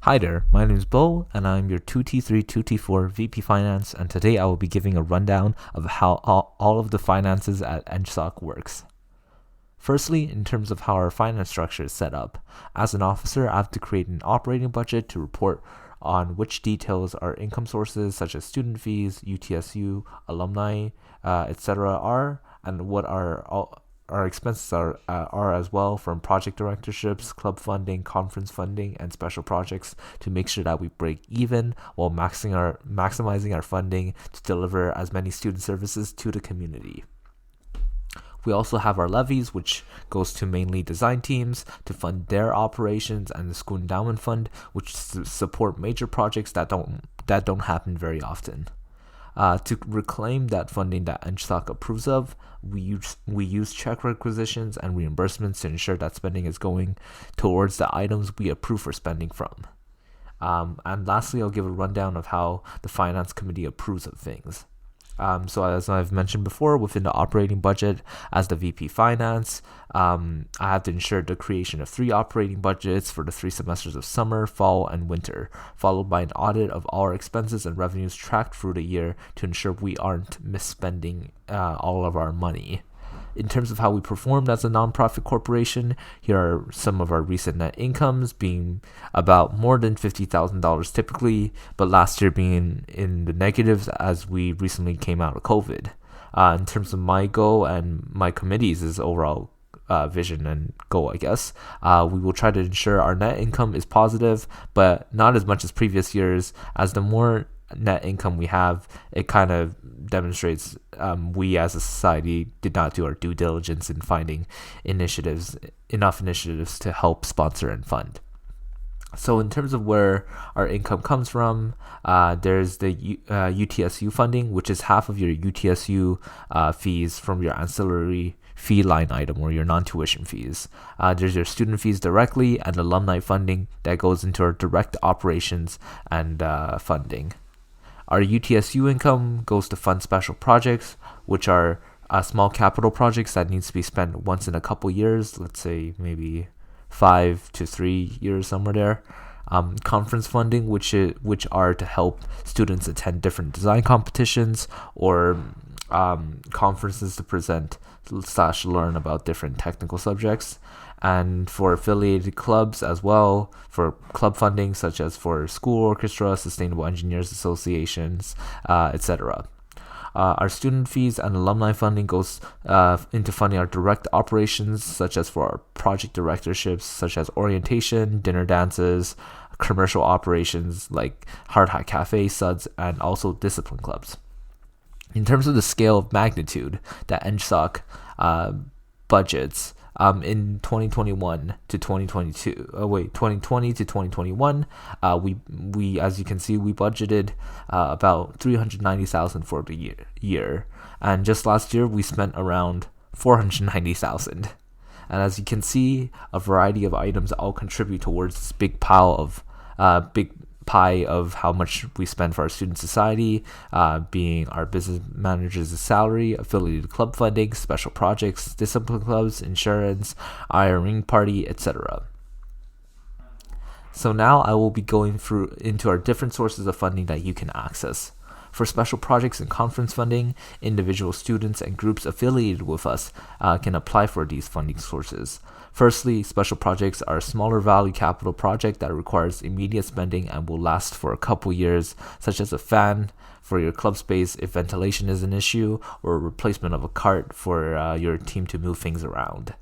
Hi there, my name is Bo, and I'm your 2T3 2T4 VP Finance, and today I will be giving a rundown of how all of the finances at Engsoc works. Firstly, in terms of how our finance structure is set up, as an officer, I have to create an operating budget to report on which details our income sources, such as student fees, UTSU, alumni, etc., are, and what our expenses are as well, from project directorships, club funding, conference funding, and special projects, to make sure that we break even while maximizing our funding to deliver as many student services to the community. We also have our levies, which goes to mainly design teams to fund their operations, and the school endowment fund, which support major projects that don't happen very often. To reclaim that funding that Engsoc approves of, we use check requisitions and reimbursements to ensure that spending is going towards the items we approve for spending from. And lastly, I'll give a rundown of how the finance committee approves of things. So as I've mentioned before, within the operating budget, as the VP Finance, I have to ensure the creation of 3 operating budgets for the 3 semesters of summer, fall, and winter, followed by an audit of all our expenses and revenues tracked through the year to ensure we aren't misspending all of our money. In terms of how we performed as a nonprofit corporation, here are some of our recent net incomes, being about more than $50,000 typically, but last year being in the negatives as we recently came out of COVID. In terms of my goal and my committee's overall vision and goal, I guess, we will try to ensure our net income is positive, but not as much as previous years, as the more net income we have, it kind of demonstrates we as a society did not do our due diligence in finding enough initiatives to help sponsor and fund. So in terms of where our income comes from, there's the UTSU funding, which is half of your UTSU fees from your ancillary fee line item, or your non-tuition fees. There's your student fees directly, and alumni funding that goes into our direct operations and funding. Our UTSU income goes to fund special projects, which are small capital projects that needs to be spent once in a couple years, let's say maybe 5 to 3 years, somewhere there. Conference funding, which are to help students attend different design competitions or conferences to present / learn about different technical subjects. And for affiliated clubs as well, for club funding, such as for school orchestra, sustainable engineers associations, etc. Our student fees and alumni funding goes into funding our direct operations, such as for our project directorships, such as orientation, dinner dances, commercial operations like Hard Hat Cafe, SUDS, and also discipline clubs. In terms of the scale of magnitude that Engsoc budgets, in 2021 to 2020 to 2021, we as you can see, we budgeted about $390,000 for the year, and just last year we spent around $490,000. And as you can see, a variety of items all contribute towards this big pie of how much we spend for our student society, being our business manager's salary, affiliated club funding, special projects, discipline clubs, insurance, hiring party, etc. So now I will be going into our different sources of funding that you can access. For special projects and conference funding, individual students and groups affiliated with us can apply for these funding sources. Firstly, special projects are a smaller value capital project that requires immediate spending and will last for a couple years, such as a fan for your club space if ventilation is an issue, or a replacement of a cart for your team to move things around.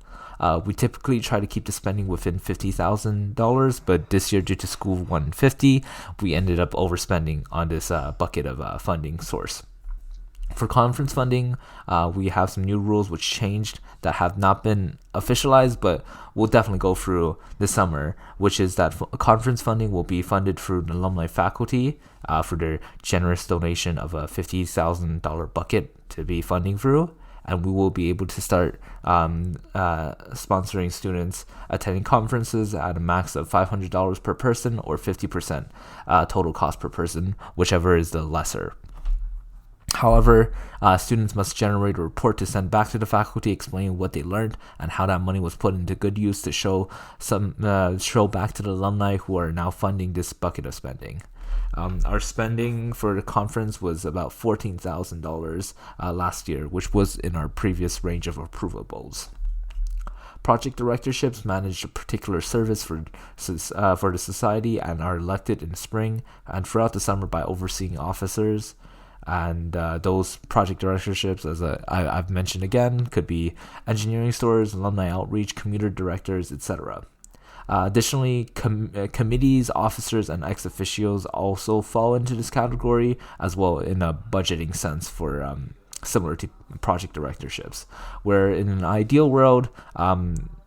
We typically try to keep the spending within $50,000, but this year, due to School 150, we ended up overspending on this bucket of funding source. For conference funding, we have some new rules which changed that have not been officialized, but we'll definitely go through this summer, which is that conference funding will be funded through the alumni faculty for their generous donation of a $50,000 bucket to be funding through. And we will be able to start sponsoring students attending conferences at a max of $500 per person, or 50% total cost per person, whichever is the lesser. However, students must generate a report to send back to the faculty explaining what they learned and how that money was put into good use to show back to the alumni who are now funding this bucket of spending. Our spending for the conference was about $14,000 last year, which was in our previous range of approvables. Project directorships manage a particular service for the society and are elected in the spring and throughout the summer by overseeing officers. And those project directorships, as I've mentioned again, could be engineering stores, alumni outreach, commuter directors, etc. Additionally, committees, officers, and ex officios also fall into this category as well in a budgeting sense for similar to project directorships, where in an ideal world,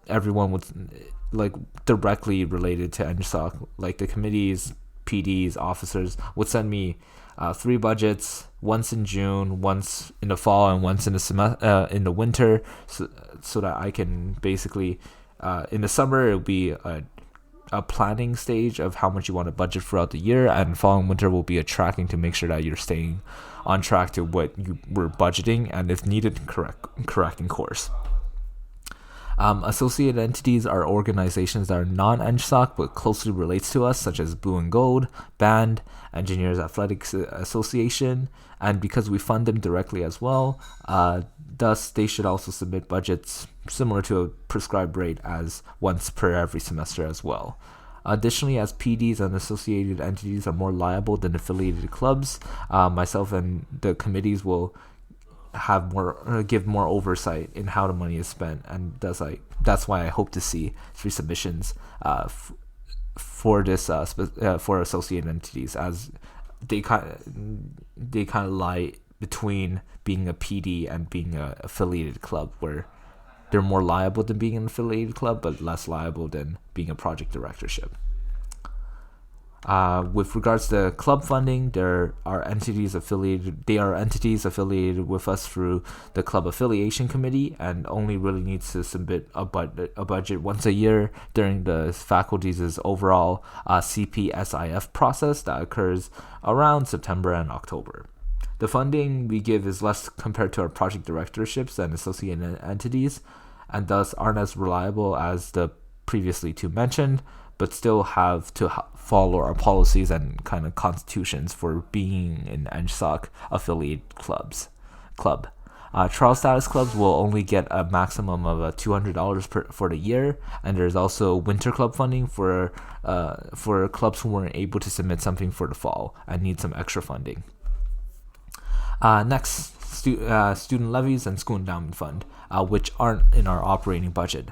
everyone would directly related to Engsoc, like the committees, PDs, officers would send me 3 budgets, once in June, once in the fall, and once in the in the winter, so that I can basically in the summer it will be a planning stage of how much you want to budget throughout the year, and following winter will be a tracking to make sure that you're staying on track to what you were budgeting, and if needed, correcting course. Associated entities are organizations that are non-Engsoc but closely relates to us, such as Blue and Gold, Band, Engineers Athletics Association, and because we fund them directly as well, thus they should also submit budgets similar to a prescribed rate as once per every semester as well. Additionally, as PDs and associated entities are more liable than affiliated clubs, myself and the committees will give more oversight in how the money is spent, and that's why I hope to see 3 submissions for this for associated entities, as they kind of lie between being a PD and being a affiliated club, where they're more liable than being an affiliated club, but less liable than being a project directorship. With regards to club funding, there are entities affiliated. They are entities affiliated with us through the club affiliation committee, and only really needs to submit a budget once a year during the faculty's overall CPSIF process that occurs around September and October. The funding we give is less compared to our project directorships and associated entities, and thus aren't as reliable as the previously 2 mentioned, but still have to follow our policies and kind of constitutions for being an Engsoc affiliate club. Trial status clubs will only get a maximum of $200 for the year, and there's also winter club funding for clubs who weren't able to submit something for the fall and need some extra funding. Next, student levies and school endowment fund, which aren't in our operating budget.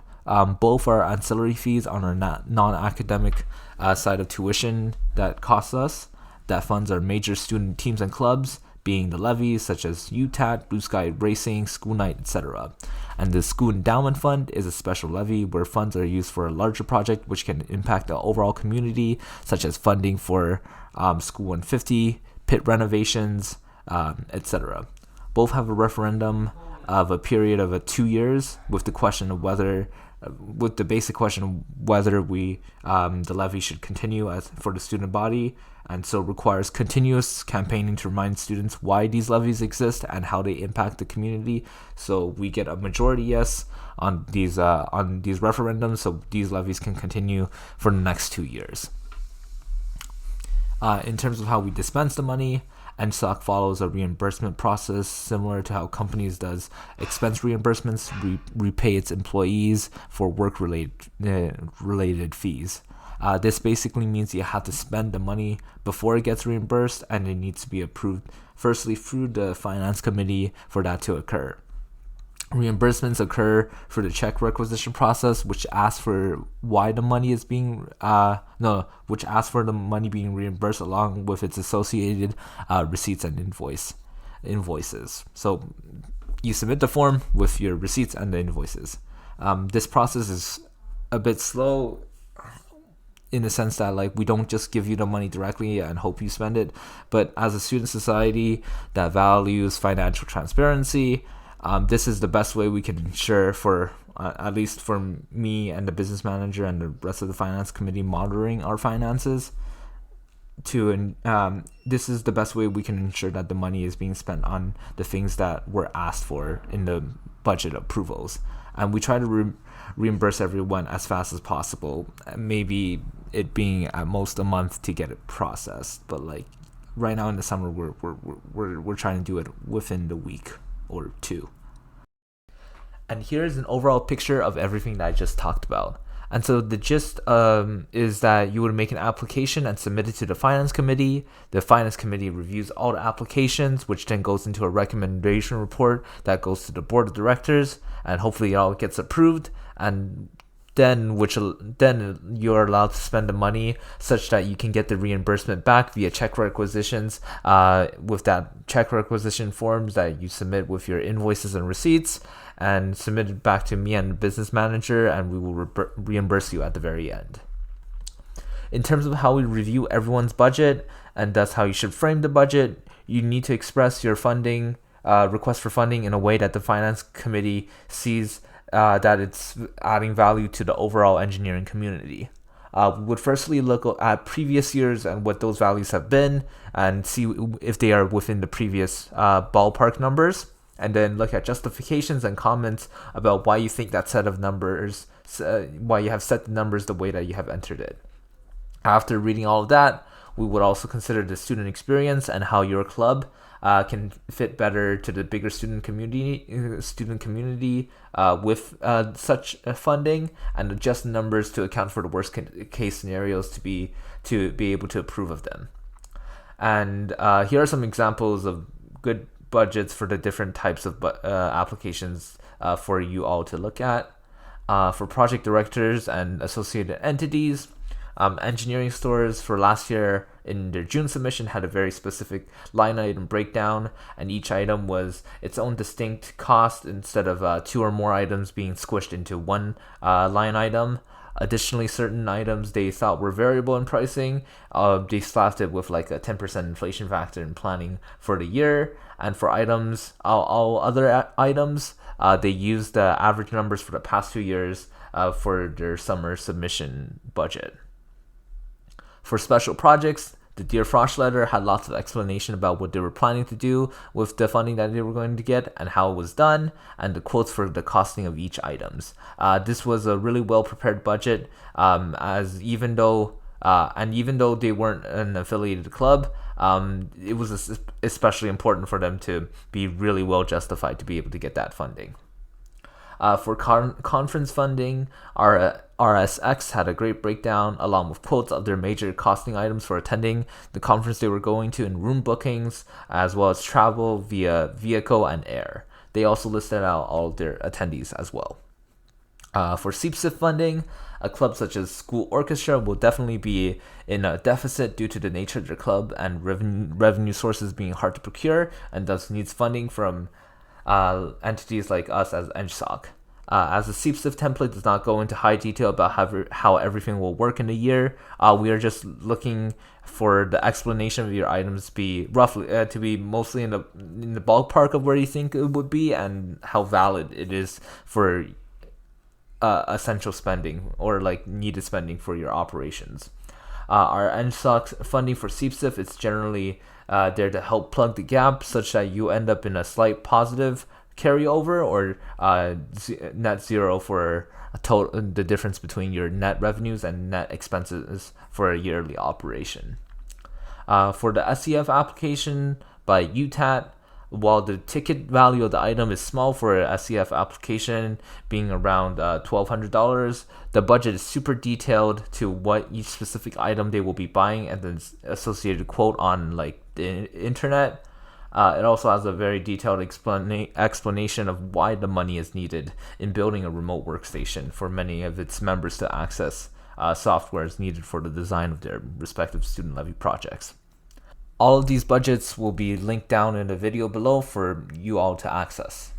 Both are ancillary fees on our non-academic side of tuition that costs us, that funds our major student teams and clubs, being the levies such as UTAT, Blue Sky Racing, School Night, etc. And the School Endowment Fund is a special levy where funds are used for a larger project which can impact the overall community, such as funding for School 150, pit renovations, etc. Both have a referendum of a period of 2 years with the question of whether the basic question of whether the levy should continue as for the student body, and so requires continuous campaigning to remind students why these levies exist and how they impact the community. So we get a majority yes on these referendums, so these levies can continue for the next 2 years. In terms of how we dispense the money, Engsoc follows a reimbursement process similar to how companies does expense reimbursements, repay its employees for work-related fees. This basically means you have to spend the money before it gets reimbursed, and it needs to be approved firstly through the finance committee for that to occur. Reimbursements occur for the check requisition process, which asks for why the money is being which asks for the money being reimbursed along with its associated receipts and invoices. So you submit the form with your receipts and the invoices. This process is a bit slow in the sense that we don't just give you the money directly and hope you spend it, but as a student society that values financial transparency, this is the best way we can ensure for, at least for me and the business manager and the rest of the finance committee monitoring our finances, this is the best way we can ensure that the money is being spent on the things that were asked for in the budget approvals, and we try to reimburse everyone as fast as possible. Maybe it being at most a month to get it processed, but like right now in the summer, we're trying to do it within the week or two. And here's an overall picture of everything that I just talked about. And so the gist is that you would make an application and submit it to the finance committee. The finance committee reviews all the applications, which then goes into a recommendation report that goes to the board of directors, and hopefully it all gets approved. And then you're allowed to spend the money such that you can get the reimbursement back via check requisitions, with that check requisition forms that you submit with your invoices and receipts, and submit it back to me and the business manager, and we will reimburse you at the very end. In terms of how we review everyone's budget, and that's how you should frame the budget, you need to express your funding request for funding in a way that the finance committee sees that it's adding value to the overall engineering community. We would firstly look at previous years and what those values have been, and see if they are within the previous ballpark numbers, and then look at justifications and comments about why you think that set of numbers, why you have set the numbers the way that you have entered it. After reading all of that, we would also consider the student experience and how your club can fit better to the bigger student community with such funding, and adjust the numbers to account for the worst case scenarios to be able to approve of them. And here are some examples of good budgets for the different types of applications for you all to look at. For project directors and associated entities, engineering stores for last year in their June submission had a very specific line item breakdown, and each item was its own distinct cost instead of two or more items being squished into one line item. Additionally, certain items they thought were variable in pricing, they slapped it with like a 10% inflation factor in planning for the year. And for items, all other items, they used the average numbers for the past 2 years for their summer submission budget. For special projects, the Dear Frosh letter had lots of explanation about what they were planning to do with the funding that they were going to get and how it was done, and the quotes for the costing of each items. This was a really well prepared budget, as even though they weren't an affiliated club, it was especially important for them to be really well justified to be able to get that funding. For conference funding, our RSX had a great breakdown along with quotes of their major costing items for attending the conference they were going to, and room bookings, as well as travel via vehicle and air. They also listed out all of their attendees as well. For CPSIF funding, a club such as School Orchestra will definitely be in a deficit due to the nature of their club and revenue sources being hard to procure, and thus needs funding from entities like us as Engsoc. As the CPSIF template does not go into high detail about how everything will work in a year, we are just looking for the explanation of your items to be roughly to be mostly in the ballpark of where you think it would be, and how valid it is for essential spending or like needed spending for your operations. Our NSOC funding for CPSIF is generally there to help plug the gap such that you end up in a slight positive carryover, or net zero for the difference between your net revenues and net expenses for a yearly operation. For the SEF application by UTAT, while the ticket value of the item is small for a SEF application, being around $1,200, the budget is super detailed to what each specific item they will be buying, and then associated quote on like the internet. It also has a very detailed explanation of why the money is needed in building a remote workstation for many of its members to access softwares needed for the design of their respective student levy projects. All of these budgets will be linked down in the video below for you all to access.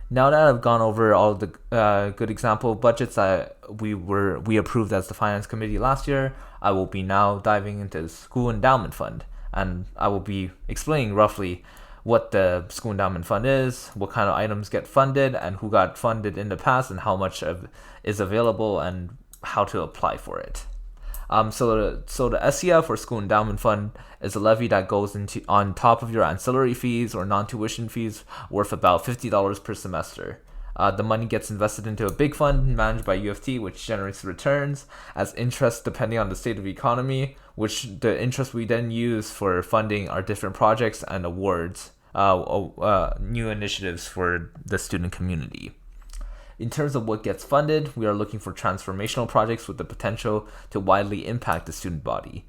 Now that I've gone over all of the good example budgets that we approved as the finance committee last year, I will be now diving into the school endowment fund, and I will be explaining roughly what the school endowment fund is, what kind of items get funded, and who got funded in the past, and how much is available, and how to apply for it. So the SEF, or School Endowment Fund, is a levy that goes into on top of your ancillary fees or non-tuition fees, worth about $50 per semester. The money gets invested into a big fund managed by UFT, which generates returns as interest depending on the state of the economy, which the interest we then use for funding our different projects and awards, new initiatives for the student community. In terms of what gets funded, we are looking for transformational projects with the potential to widely impact the student body.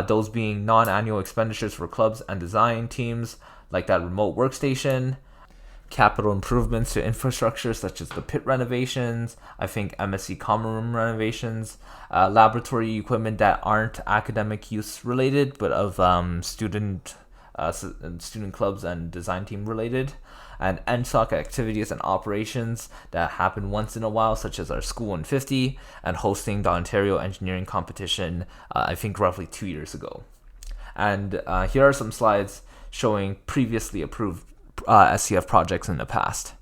Those being non-annual expenditures for clubs and design teams, like that remote workstation, capital improvements to infrastructure such as the pit renovations, I think MSc common room renovations, laboratory equipment that aren't academic use related but of student clubs and design team related, and Engsoc activities and operations that happen once in a while, such as our School 150 and hosting the Ontario Engineering Competition, I think roughly 2 years ago. And here are some slides showing previously approved SCF projects in the past.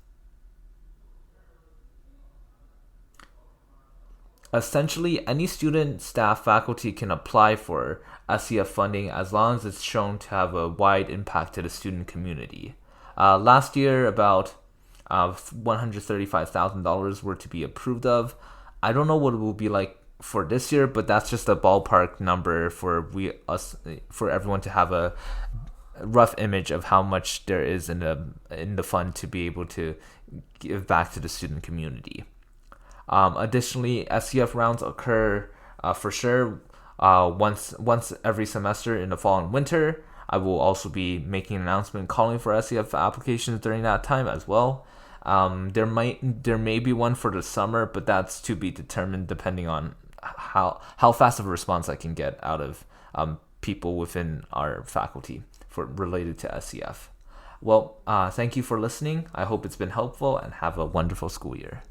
Essentially, any student, staff, faculty can apply for SCF funding as long as it's shown to have a wide impact to the student community. Last year, about $135,000 were to be approved of. I don't know what it will be like for this year, but that's just a ballpark number for everyone to have a rough image of how much there is in the fund to be able to give back to the student community. Additionally, SCF rounds occur for sure once every semester in the fall and winter. I will also be making an announcement calling for SCF applications during that time as well. There may be one for the summer, but that's to be determined depending on how fast of a response I can get out of people within our faculty related to SCF. Well, thank you for listening. I hope it's been helpful, and have a wonderful school year.